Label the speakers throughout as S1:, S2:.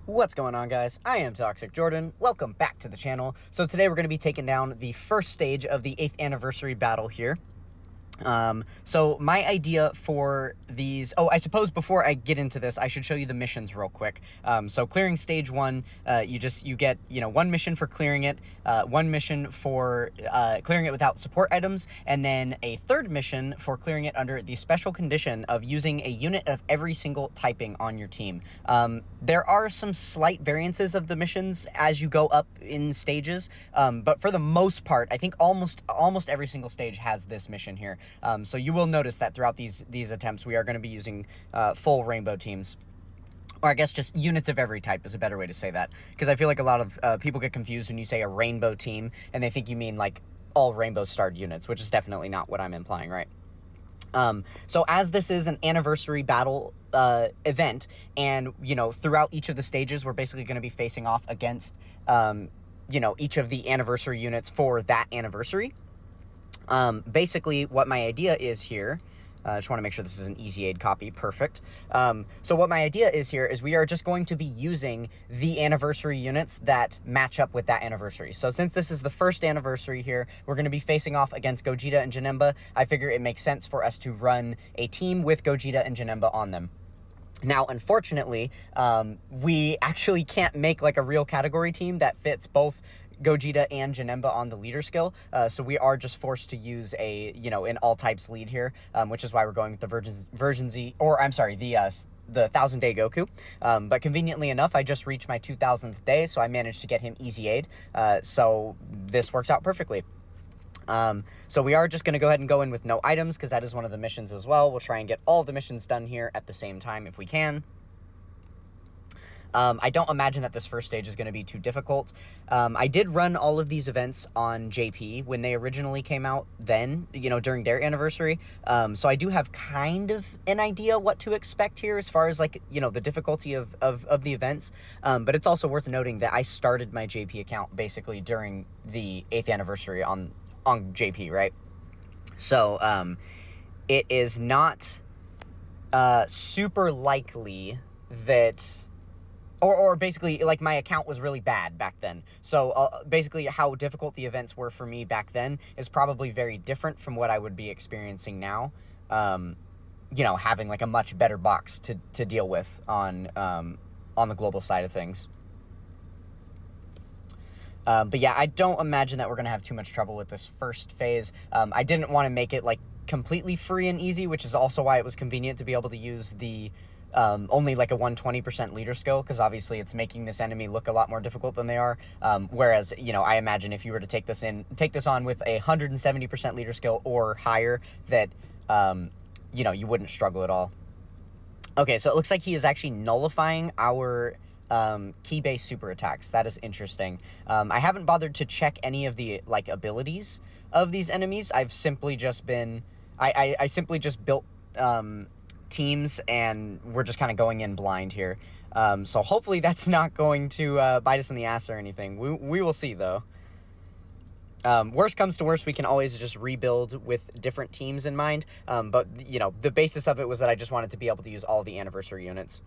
S1: What's going on, guys? I am Toxic Jordan. Welcome back to the channel. So today we're going to be taking down the first stage of the 8th anniversary battle here. So my idea for these, I suppose before I get into this, I should show you the missions real quick. So clearing stage 1, you get, one mission for clearing it, one mission for, clearing it without support items, and then a third mission for clearing it under the special condition of using a unit of every single typing on your team. There are some slight variances of the missions as you go up in stages, but for the most part, I think almost every single stage has this mission here. So you will notice that throughout these attempts, we are going to be using full rainbow teams. Or I guess just units of every type is a better way to say that. Because I feel like a lot of people get confused when you say a rainbow team, and they think you mean like all rainbow starred units, which is definitely not what I'm implying, right? So as this is an anniversary battle event, and, throughout each of the stages, we're basically going to be facing off against, each of the anniversary units for that anniversary. Basically, what my idea is here, I just want to make sure this is an easy aid copy. Perfect. So what my idea is here is we are just going to be using the anniversary units that match up with that anniversary. So since this is the first anniversary here, we're going to be facing off against Gogeta and Janemba. I figure it makes sense for us to run a team with Gogeta and Janemba on them. Now, unfortunately, we actually can't make like a real category team that fits both Gogeta and Janemba on the leader skill, so we are just forced to use a, an all types lead here, which is why we're going with the version Z, or I'm sorry, the 1000-day Goku, but conveniently enough, I just reached my 2000th day, so I managed to get him easy aid, so this works out perfectly. So we are just going to go ahead and go in with no items, because that is one of the missions as well. We'll try and get all of the missions done here at the same time if we can. I don't imagine that this first stage is going to be too difficult. I did run all of these events on JP when they originally came out then, during their anniversary. So I do have kind of an idea what to expect here as far as like, the difficulty of the events. But it's also worth noting that I started my JP account basically during the 8th anniversary on JP, right? So, it is not, super likely that... Or basically, like, my account was really bad back then. So, basically, how difficult the events were for me back then is probably very different from what I would be experiencing now. Having, like, a much better box to deal with on the global side of things. But yeah, I don't imagine that we're going to have too much trouble with this first phase. I didn't want to make it, like, completely free and easy, which is also why it was convenient to be able to use the... only like a 120% leader skill, because obviously it's making this enemy look a lot more difficult than they are. Whereas, I imagine if you were to take this on with a 170% leader skill or higher, that, you wouldn't struggle at all. Okay, so it looks like he is actually nullifying our key-based super attacks. That is interesting. I haven't bothered to check any of the, like, abilities of these enemies. I've simply just been... I simply just built... teams, and we're just kind of going in blind here. So hopefully that's not going to bite us in the ass or anything. We will see, though. Worst comes to worst, we can always just rebuild with different teams in mind. But, the basis of it was that I just wanted to be able to use all the anniversary units.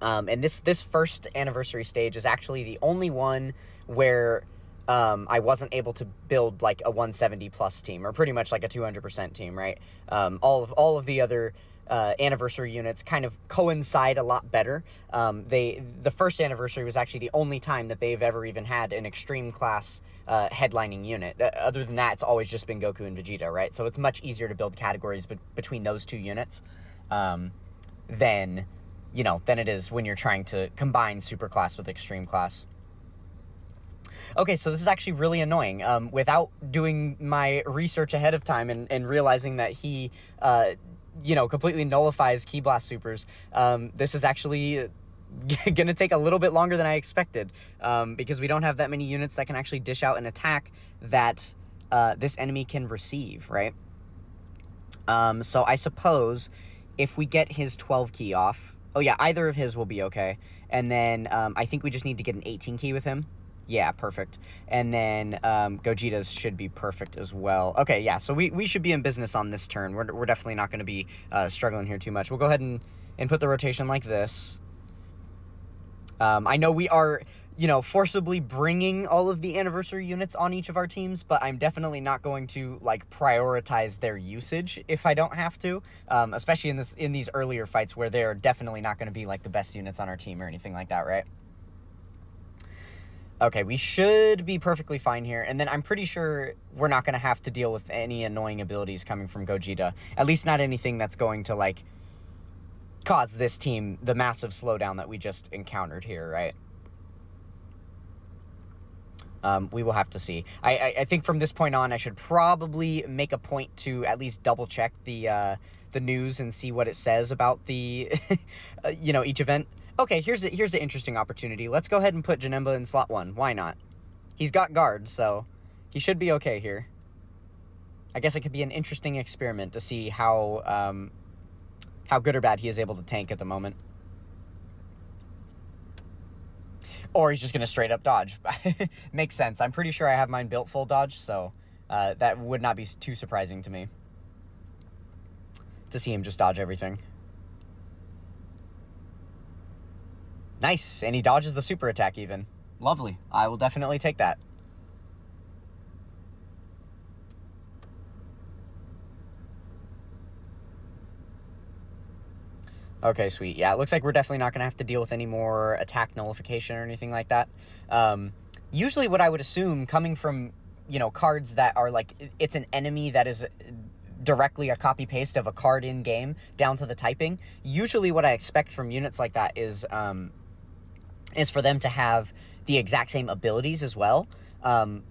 S1: And this first anniversary stage is actually the only one where... I wasn't able to build like a 170 plus team, or pretty much like a 200% team, right? All of the other anniversary units kind of coincide a lot better. The first anniversary was actually the only time that they've ever even had an extreme class headlining unit. Other than that, it's always just been Goku and Vegeta, right? So it's much easier to build categories between those two units than it is when you're trying to combine super class with extreme class. Okay, so this is actually really annoying. Without doing my research ahead of time and realizing that he, completely nullifies Ki Blast Supers, this is actually going to take a little bit longer than I expected, because we don't have that many units that can actually dish out an attack that this enemy can receive, right? So I suppose if we get his 12 key off... Oh yeah, either of his will be okay. And then I think we just need to get an 18 key with him. Yeah, perfect. And then Gogeta's should be perfect as well. Okay, yeah, so we should be in business on this turn. We're definitely not going to be struggling here too much. We'll go ahead and put the rotation like this. I know we are, you know, forcibly bringing all of the anniversary units on each of our teams, but I'm definitely not going to, like, prioritize their usage if I don't have to, especially in these earlier fights where they're definitely not going to be, like, the best units on our team or anything like that, right? Okay, we should be perfectly fine here, and then I'm pretty sure we're not going to have to deal with any annoying abilities coming from Gogeta, at least not anything that's going to, like, cause this team the massive slowdown that we just encountered here, right? We will have to see. I think from this point on, I should probably make a point to at least double check the news and see what it says about the, you know, each event. Okay, here's an interesting opportunity. Let's go ahead and put Janemba in slot 1. Why not? He's got guards, so he should be okay here. I guess it could be an interesting experiment to see how good or bad he is able to tank at the moment. Or he's just going to straight up dodge. Makes sense. I'm pretty sure I have mine built full dodge, so that would not be too surprising to me to see him just dodge everything. Nice, and he dodges the super attack even. Lovely. I will definitely take that. Okay, sweet. Yeah, it looks like we're definitely not going to have to deal with any more attack nullification or anything like that. Usually what I would assume coming from, you know, cards that are like, it's an enemy that is directly a copy-paste of a card in-game down to the typing. Usually what I expect from units like that is for them to have the exact same abilities as well.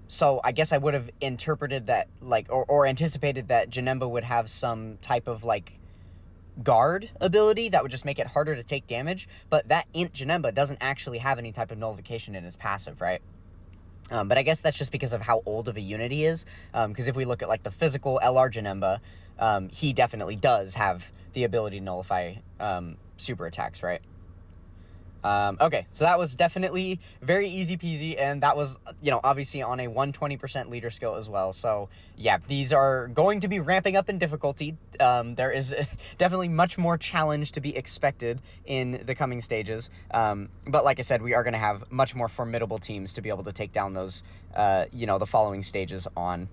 S1: So I guess I would have interpreted that, like, or anticipated that Janemba would have some type of, like, guard ability that would just make it harder to take damage, but that Int Janemba doesn't actually have any type of nullification in his passive, right? But I guess that's just because of how old of a unit he is, because if we look at, like, the physical LR Janemba, he definitely does have the ability to nullify super attacks, right? Okay, so that was definitely very easy peasy, and that was, you know, obviously on a 120% leader skill as well. So yeah, these are going to be ramping up in difficulty. There is definitely much more challenge to be expected in the coming stages. But like I said, we are going to have much more formidable teams to be able to take down those, you know, the following stages on.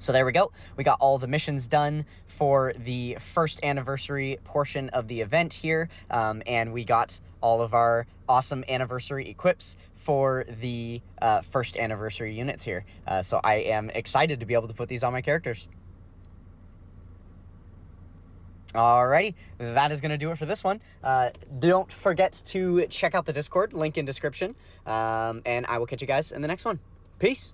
S1: So there we go. We got all the missions done for the first anniversary portion of the event here, and we got all of our awesome anniversary equips for the first anniversary units here. So I am excited to be able to put these on my characters. Alrighty, that is going to do it for this one. Don't forget to check out the Discord, link in description, and I will catch you guys in the next one. Peace!